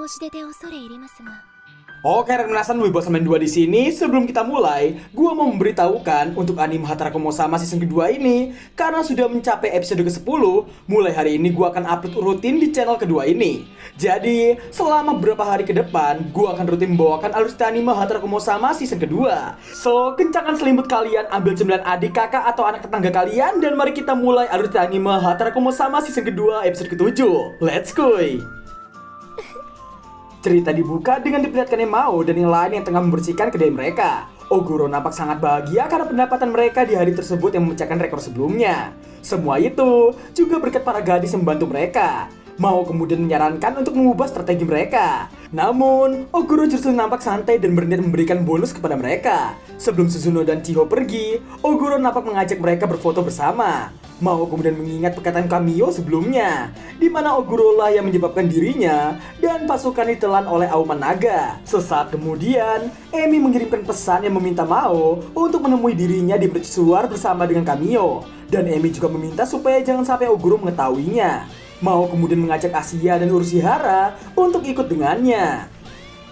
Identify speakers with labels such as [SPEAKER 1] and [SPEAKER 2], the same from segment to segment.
[SPEAKER 1] 申し出て恐れ入りますが。
[SPEAKER 2] Oke, rekan Wibowo Semen 2 di sini. Sebelum kita mulai, gua mau memberitahukan untuk anime Hataraku Sama season kedua ini, karena sudah mencapai episode ke-10, mulai hari ini gua akan upload rutin di channel kedua ini. Jadi, selama beberapa hari ke depan, gua akan rutin membawakan alur cerita anime Hataraku Sama season kedua. So, kencangkan selimut kalian, ambil cemilan adik, kakak, atau anak tetangga kalian, dan mari kita mulai alur cerita anime Hataraku Sama season kedua episode ke-7. Let's go! Cerita dibuka dengan diperlihatkannya Mao dan yang lain yang tengah membersihkan kedai mereka. Oguro nampak sangat bahagia karena pendapatan mereka di hari tersebut yang memecahkan rekor sebelumnya. Semua itu juga berkat para gadis yang membantu mereka. Mao kemudian menyarankan untuk mengubah strategi mereka. Namun, Oguro justru nampak santai dan berniat memberikan bonus kepada mereka. Sebelum Suzuno dan Chiho pergi, Oguro nampak mengajak mereka berfoto bersama. Mao kemudian mengingat perkataan Kamiyo sebelumnya, di mana Oguro lah yang menyebabkan dirinya dan pasukan ditelan oleh auman naga. Sesaat kemudian, Emi mengirimkan pesan yang meminta Mao untuk menemui dirinya di mercusuar bersama dengan Kamiyo. Dan Emi juga meminta supaya jangan sampai Oguro mengetahuinya. Mao kemudian mengajak Asia dan Urushihara untuk ikut dengannya.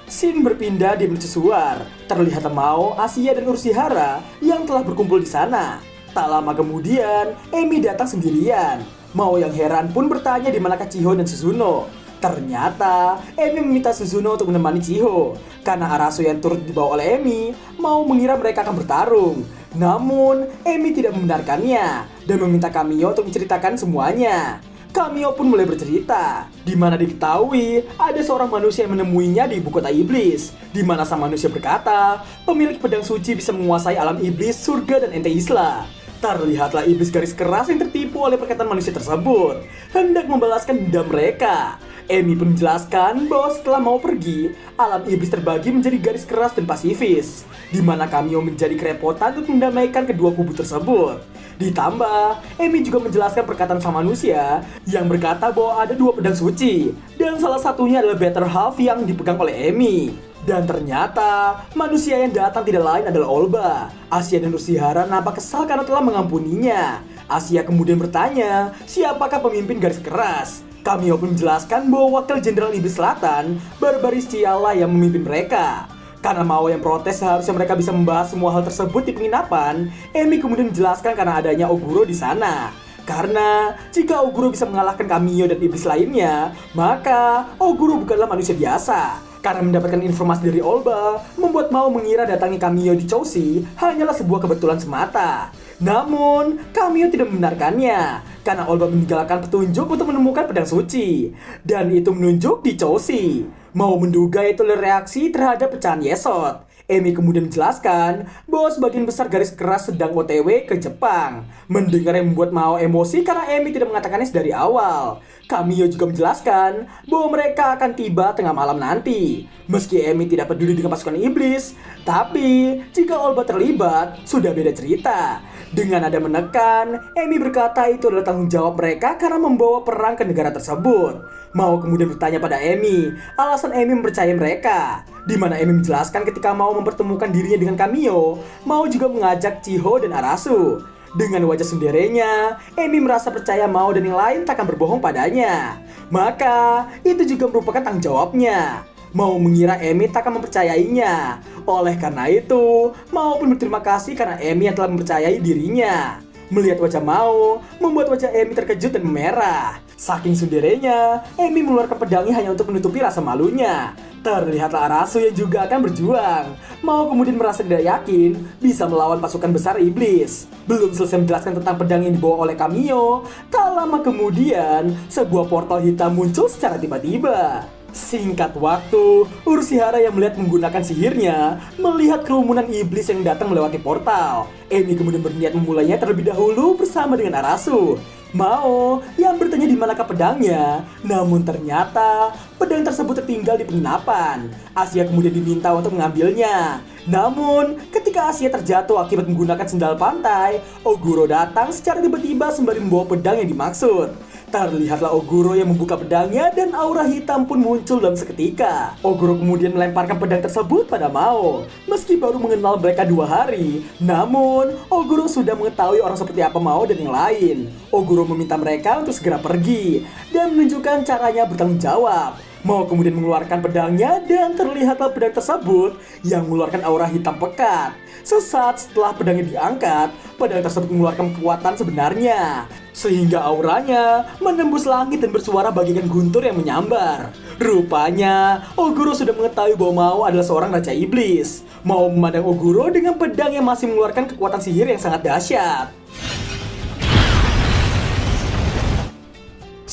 [SPEAKER 2] Scene berpindah di mercusuar. Terlihat Mao, Asia dan Urushihara yang telah berkumpul di sana. Tak lama kemudian, Emi datang sendirian. Mao yang heran pun bertanya di manakah Chiho dan Suzuno. Ternyata, Emi meminta Suzuno untuk menemani Chiho. Karena Arasu yang turut dibawa oleh Emi, Mao mengira mereka akan bertarung. Namun, Emi tidak membenarkannya dan meminta Kamiyo untuk menceritakan semuanya. Kamiyo pun mulai bercerita, di mana diketahui ada seorang manusia yang menemuinya di ibu kota iblis, di mana sang manusia berkata, pemilik pedang suci bisa menguasai alam iblis, surga, dan ente Isla. Terlihatlah iblis garis keras yang tertipu oleh perkataan manusia tersebut, hendak membalaskan dendam mereka. Emi pun menjelaskan bahwa setelah mau pergi, alam iblis terbagi menjadi garis keras dan pasifis, di mana Kamiyo menjadi kerepotan untuk mendamaikan kedua kubu tersebut. Ditambah, Emi juga menjelaskan perkataan sang manusia yang berkata bahwa ada dua pedang suci, dan salah satunya adalah Better Half yang dipegang oleh Emi. Dan ternyata, manusia yang datang tidak lain adalah Olba. Asia dan Urushihara nampak kesal karena telah mengampuninya. Asia kemudian bertanya, siapakah pemimpin garis keras? Kamiyo pun menjelaskan bahwa wakil jenderal iblis selatan, Barbaris Ciala yang memimpin mereka. Karena Mao yang protes seharusnya mereka bisa membahas semua hal tersebut di penginapan, Emi kemudian menjelaskan karena adanya Oguro di sana. Karena jika Oguro bisa mengalahkan Kamiyo dan iblis lainnya, maka Oguro bukanlah manusia biasa. Karena mendapatkan informasi dari Olba, membuat Mao mengira datangnya Kamiyo di Choushi hanyalah sebuah kebetulan semata. Namun, Kamiyo tidak membenarkannya, karena Olba meninggalkan petunjuk untuk menemukan pedang suci. Dan itu menunjuk di Choushi. Mao menduga itu adalah reaksi terhadap pecahan Yesod. Emi kemudian menjelaskan bahwa sebagian besar garis keras sedang OTW ke Jepang. Mendengar yang membuat Mao emosi karena Emi tidak mengatakannya dari awal. Kamiyo juga menjelaskan bahwa mereka akan tiba tengah malam nanti. Meski Emi tidak peduli dengan pasukan iblis, tapi jika Olba terlibat, sudah beda cerita. Dengan nada menekan, Emi berkata itu adalah tanggung jawab mereka karena membawa perang ke negara tersebut. Mao kemudian bertanya pada Emi, alasan Emi mempercayai mereka. Di mana Emi menjelaskan ketika Mao mempertemukan dirinya dengan Kamiyo, Mao juga mengajak Chiho dan Arasu. Dengan wajah sunderenya, Emi merasa percaya Mao dan yang lain takkan berbohong padanya. Maka, itu juga merupakan tanggung jawabnya. Mao mengira Emi takkan mempercayainya. Oleh karena itu, Mao pun berterima kasih karena Emi yang telah mempercayai dirinya. Melihat wajah Mao, membuat wajah Emi terkejut dan memerah. Saking sunderenya, Emi mengeluarkan pedangnya hanya untuk menutupi rasa malunya. Terlihatlah Arasu yang juga akan berjuang. Mao kemudian merasa tidak yakin bisa melawan pasukan besar iblis. Belum selesai menjelaskan tentang pedang yang dibawa oleh Kamiyo, tak lama kemudian, sebuah portal hitam muncul secara tiba-tiba. Singkat waktu, Urushihara yang melihat menggunakan sihirnya melihat kerumunan iblis yang datang melewati portal. Emi kemudian berniat memulainya terlebih dahulu bersama dengan Arasu. Mao yang bertanya di manakah pedangnya, namun ternyata pedang tersebut tertinggal di penginapan. Asia kemudian diminta untuk mengambilnya. Namun, ketika Asia terjatuh akibat menggunakan sendal pantai, Oguro datang secara tiba-tiba sembari membawa pedang yang dimaksud. Terlihatlah Oguro yang membuka pedangnya dan aura hitam pun muncul dalam seketika. Oguro kemudian melemparkan pedang tersebut pada Mao. Meski baru mengenal mereka 2 hari, namun Oguro sudah mengetahui orang seperti apa Mao dan yang lain. Oguro meminta mereka untuk segera pergi dan menunjukkan caranya bertanggung jawab. Mao kemudian mengeluarkan pedangnya dan terlihatlah pedang tersebut yang mengeluarkan aura hitam pekat. Sesaat setelah pedangnya diangkat, pedang tersebut mengeluarkan kekuatan sebenarnya, sehingga auranya menembus langit dan bersuara bagaikan guntur yang menyambar. Rupanya, Oguro sudah mengetahui bahwa Mao adalah seorang raja iblis. Mao memandang Oguro dengan pedang yang masih mengeluarkan kekuatan sihir yang sangat dahsyat.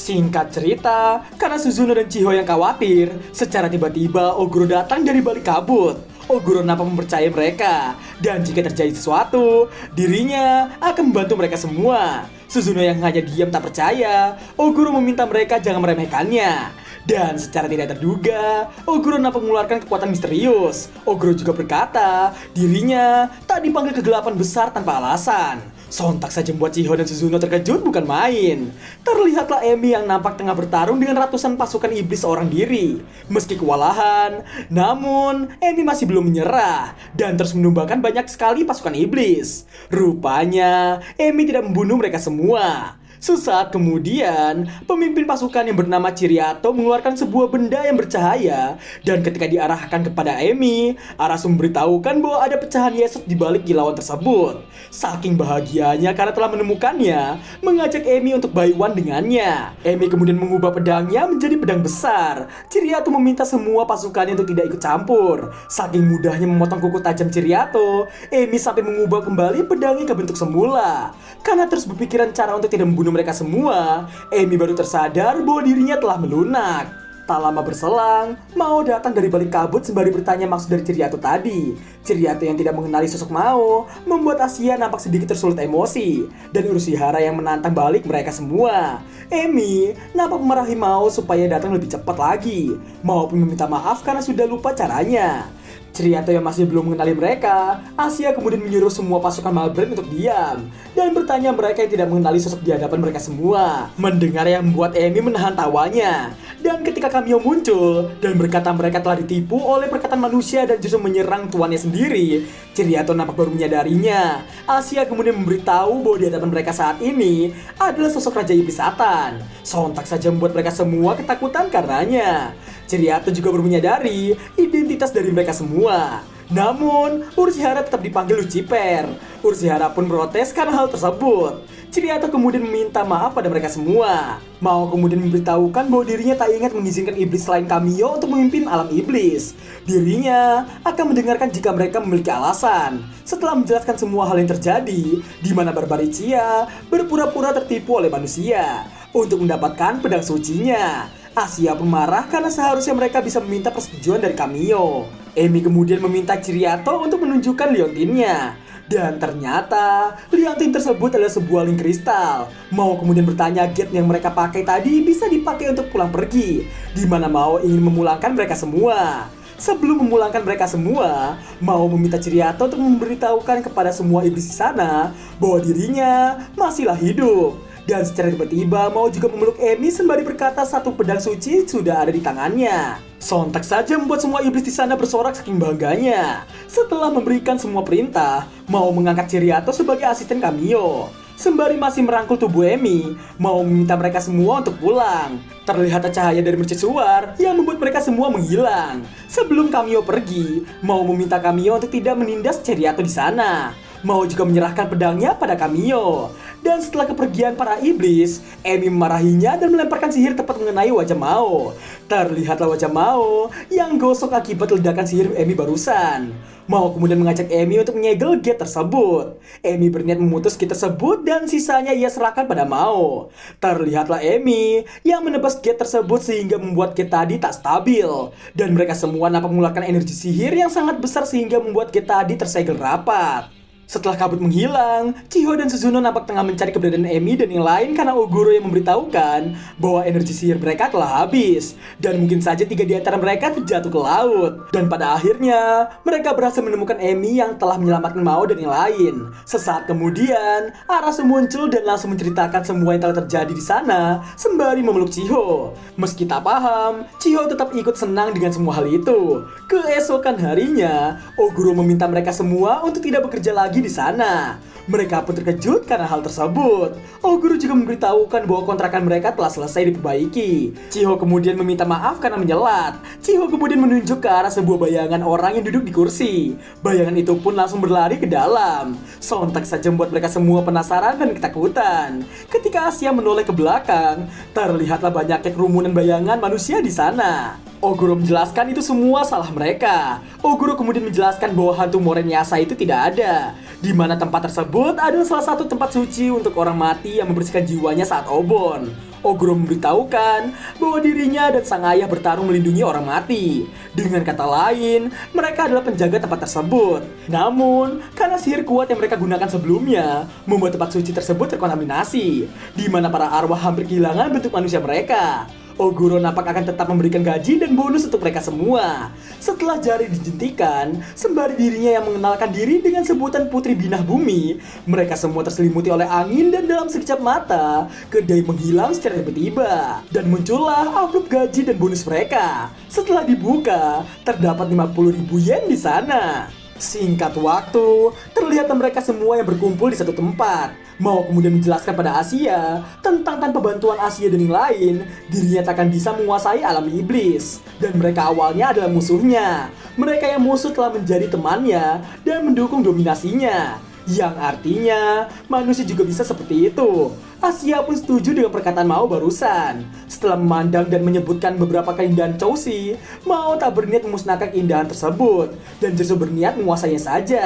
[SPEAKER 2] Singkat cerita, karena Suzuno dan Chiho yang khawatir, secara tiba-tiba Oguro datang dari balik kabut. Oguro nampak mempercayai mereka, dan jika terjadi sesuatu, dirinya akan membantu mereka semua. Suzuno yang hanya diam tak percaya, Oguro meminta mereka jangan meremehkannya. Dan secara tidak terduga, Oguro nampak mengeluarkan kekuatan misterius. Oguro juga berkata, dirinya tak dipanggil kegelapan besar tanpa alasan. Sontak saja membuat Chiho dan Suzuno terkejut bukan main. Terlihatlah Emi yang nampak tengah bertarung dengan ratusan pasukan iblis seorang diri. Meski kewalahan, namun Emi masih belum menyerah dan terus menumbangkan banyak sekali pasukan iblis. Rupanya, Emi tidak membunuh mereka semua. Sesaat kemudian, pemimpin pasukan yang bernama Chiriato mengeluarkan sebuah benda yang bercahaya, dan ketika diarahkan kepada Emi, Arasu memberitahukan bahwa ada pecahan Yesod di balik kilauan tersebut. Saking bahagianya karena telah menemukannya, mengajak Emi untuk buy-one dengannya. Emi kemudian mengubah pedangnya menjadi pedang besar. Chiriato meminta semua pasukannya untuk tidak ikut campur. Saking mudahnya memotong kuku tajam Chiriato, Emi sampai mengubah kembali pedangnya ke bentuk semula. Karena terus berpikiran cara untuk tidak membunuh mereka semua, Emi baru tersadar bahwa dirinya telah melunak. Tak lama berselang, Mao datang dari balik kabut sembari bertanya maksud dari Chiriato tadi. Chiriato yang tidak mengenali sosok Mao membuat Asia nampak sedikit tersulut emosi, dan Urushihara yang menantang balik mereka semua. Emi nampak memarahi Mao supaya datang lebih cepat lagi. Mao pun meminta maaf karena sudah lupa caranya. Chiriato yang masih belum mengenali mereka, Asia kemudian menyuruh semua pasukan Malbrand untuk diam dan bertanya mereka yang tidak mengenali sosok di hadapan mereka semua. Mendengar yang membuat Emi menahan tawanya. Dan ketika Kamio muncul dan berkata mereka telah ditipu oleh perkataan manusia dan justru menyerang tuannya sendiri, Chiriato nampak baru menyadarinya. Asia kemudian memberitahu bahwa di hadapan mereka saat ini adalah sosok Raja Iblis Satan. Sontak saja membuat mereka semua ketakutan karenanya. Chiriato juga baru menyadari identitas dari mereka semua. Namun, Urushihara tetap dipanggil Lucifer. Urushihara pun protes karena hal tersebut. Chiriato kemudian meminta maaf pada mereka semua. Mao kemudian memberitahukan bahwa dirinya tak ingat mengizinkan iblis selain Kamio untuk memimpin alam iblis. Dirinya akan mendengarkan jika mereka memiliki alasan. Setelah menjelaskan semua hal yang terjadi, di mana Barbaricia berpura-pura tertipu oleh manusia untuk mendapatkan pedang sucinya. Asia pun marah karena seharusnya mereka bisa meminta persetujuan dari Kamio. Emi kemudian meminta Chiriato untuk menunjukkan liontinnya. Dan ternyata liontin tersebut adalah sebuah link kristal. Mao kemudian bertanya gate yang mereka pakai tadi bisa dipakai untuk pulang pergi, di mana Mao ingin memulangkan mereka semua. Sebelum memulangkan mereka semua, Mao meminta Chiriato untuk memberitahukan kepada semua iblis di sana bahwa dirinya masihlah hidup. Dan secara tiba-tiba Mao juga memeluk Emi sembari berkata satu pedang suci sudah ada di tangannya. Sontak saja membuat semua iblis di sana bersorak saking bangganya. Setelah memberikan semua perintah, Mao mengangkat Chiriato sebagai asisten Kamio. Sembari masih merangkul tubuh Emi, Mao meminta mereka semua untuk pulang. Terlihat cahaya dari mercusuar yang membuat mereka semua menghilang. Sebelum Kamio pergi, Mao meminta Kamio untuk tidak menindas Chiriato di sana. Mao juga menyerahkan pedangnya pada Kamio. Dan setelah kepergian para iblis, Emi memarahinya dan melemparkan sihir tepat mengenai wajah Mao. Terlihatlah wajah Mao yang gosok akibat ledakan sihir Emi barusan. Mao kemudian mengajak Emi untuk menyegel gate tersebut. Emi berniat memutus gate tersebut dan sisanya ia serahkan pada Mao. Terlihatlah Emi yang menebas gate tersebut sehingga membuat gate tadi tak stabil. Dan mereka semua nampak mengeluarkan energi sihir yang sangat besar sehingga membuat gate tadi tersegel rapat. Setelah kabut menghilang, Chiho dan Suzuno nampak tengah mencari keberadaan Emi dan yang lain karena Oguro yang memberitahukan bahwa energi sihir mereka telah habis. Dan mungkin saja 3 di antara mereka terjatuh ke laut. Dan pada akhirnya, mereka berhasil menemukan Emi yang telah menyelamatkan Mao dan yang lain. Sesaat kemudian, Arasu muncul dan langsung menceritakan semua yang telah terjadi di sana sembari memeluk Chiho. Meski tak paham, Chiho tetap ikut senang dengan semua hal itu. Keesokan harinya, Oguro meminta mereka semua untuk tidak bekerja lagi lagi di sana. Mereka pun terkejut karena hal tersebut. Oguro juga memberitahukan bahwa kontrakan mereka telah selesai diperbaiki. Chiho kemudian meminta maaf karena menyelat. Chiho kemudian menunjuk ke arah sebuah bayangan orang yang duduk di kursi. Bayangan itu pun langsung berlari ke dalam. Sontak saja membuat mereka semua penasaran dan ketakutan. Ketika Asia menoleh ke belakang, terlihatlah banyaknya kerumunan bayangan manusia di sana. Oguro menjelaskan itu semua salah mereka. Oguro kemudian menjelaskan bahwa hantu Morenyasa itu tidak ada, di mana tempat tersebut adalah salah satu tempat suci untuk orang mati yang membersihkan jiwanya saat obon. Oguro memberitahukan bahwa dirinya dan sang ayah bertarung melindungi orang mati. Dengan kata lain, mereka adalah penjaga tempat tersebut. Namun, karena sihir kuat yang mereka gunakan sebelumnya, membuat tempat suci tersebut terkontaminasi, di mana para arwah hampir kehilangan bentuk manusia mereka. Oguro nampak akan tetap memberikan gaji dan bonus untuk mereka semua. Setelah jari dijentikan, sembari dirinya yang mengenalkan diri dengan sebutan Putri Binah Bumi, mereka semua terselimuti oleh angin dan dalam sekejap mata, kedai menghilang secara tiba-tiba. Dan muncullah amplop gaji dan bonus mereka. Setelah dibuka, terdapat 50.000 yen di sana. Singkat waktu, terlihat mereka semua yang berkumpul di satu tempat. Mau kemudian menjelaskan pada Asia tentang tanpa bantuan Asia dan yang lain, dirinya takkan bisa menguasai alam iblis. Dan mereka awalnya adalah musuhnya. Mereka yang musuh telah menjadi temannya dan mendukung dominasinya. Yang artinya, manusia juga bisa seperti itu. Asia pun setuju dengan perkataan Mao barusan. Setelah memandang dan menyebutkan beberapa keindahan Chousi, Mao tak berniat memusnahkan keindahan tersebut, dan justru berniat menguasainya saja.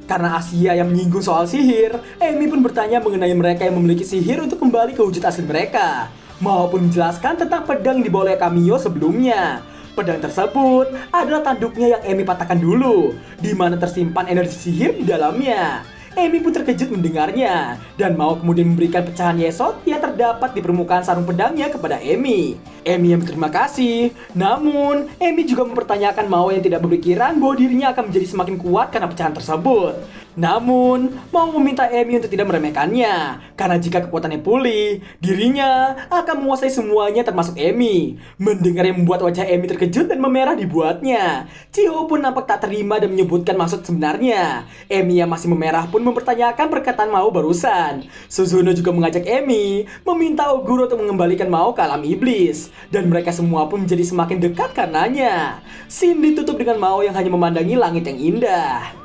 [SPEAKER 2] Karena Asia yang menyinggung soal sihir, Emi pun bertanya mengenai mereka yang memiliki sihir untuk kembali ke wujud asli mereka. Mao pun menjelaskan tentang pedang yang dibawa oleh Kamiyo sebelumnya. Pedang tersebut adalah tanduknya yang Emi patahkan dulu, di mana tersimpan energi sihir di dalamnya. Emi pun terkejut mendengarnya, dan Mao kemudian memberikan pecahan Yesod yang terdapat di permukaan sarung pedangnya kepada Emi. Emi yang berterima kasih, namun Emi juga mempertanyakan Mao yang tidak berpikiran bahwa dirinya akan menjadi semakin kuat karena pecahan tersebut. Namun, Mao meminta Emi untuk tidak meremehkannya, karena jika kekuatannya pulih, dirinya akan menguasai semuanya termasuk Emi. Mendengar yang membuat wajah Emi terkejut dan memerah dibuatnya. Chiho pun nampak tak terima dan menyebutkan maksud sebenarnya. Emi yang masih memerah pun mempertanyakan perkataan Mao barusan. Suzuno juga mengajak Emi meminta Oguro untuk mengembalikan Mao ke alam iblis, dan mereka semua pun menjadi semakin dekat karenanya. Scene ditutup dengan Mao yang hanya memandangi langit yang indah.